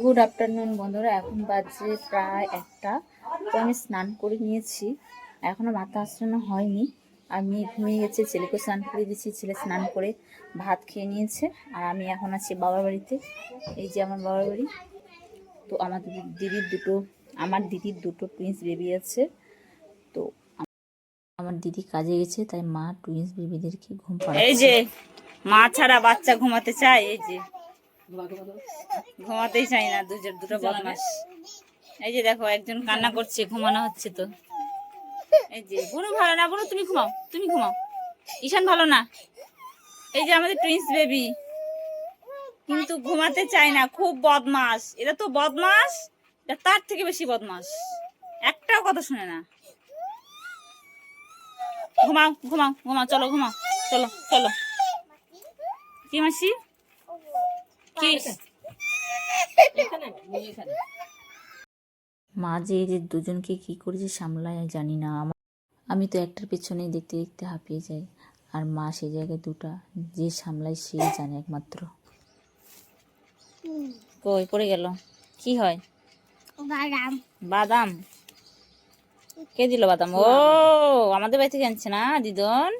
Good afternoon বন্ধুরা, এখন বাজে প্রায় 1টা। তো আমি স্নান করে নিয়েছি, এখনও মাথা আশ্রানো হয়নি। আমি ঘুমিয়ে গেছি, ছেলেকে স্নান করে দিয়েছি, ছেলে স্নান করে ভাত খেয়ে নিয়েছে। আর আমি এখন আছি বাবার বাড়িতে। এই যে আমার বাবার বাড়ি। তো আমার দিদির দুটো টুইন্স বেবি আছে। তো আমার দিদি কাজে গেছে, তাই মা টুইন্স বেবিদেরকে ঘুম পাড়াচ্ছে। এই যে মা ছাড়া বাচ্চা ঘুমাতে চায়, এই যে ঘুমাতেই চাই না, দুটো বদমাস। এই যে দেখো, একজন কান্না করছে, ঘুমানো হচ্ছে তো। এই যে বুনু ভালো না, বুনু তুমি ঘুমাও, তুমি ঘুমাও। ঈশান ভালো না। এই যে আমাদের টুইন্স বেবি কিন্তু ঘুমাতে চায় না, খুব বদমাস। এরা তো বদমাস, এটা তার থেকে বেশি বদমাস, একটাও কথা শুনে না। ঘুমাও ঘুমাও ঘুমাও, চলো ঘুমাও, চলো চলো। কি মাসি কি মা যে এই যে দুজনকে কি করেছে সামলায় জানি না। আমি তো একটার পেছনেই দেখতে দেখতে হাঁপিয়ে যাই, আর মা সেই জায়গায় দুটা যে সামলায় সে জানে একমাত্র। কই পড়ে গেল? কি হয়? বাদাম। বাদাম কে দিল বাদাম? ও আমাদের বাড়ি থেকে আনছে না দিদন?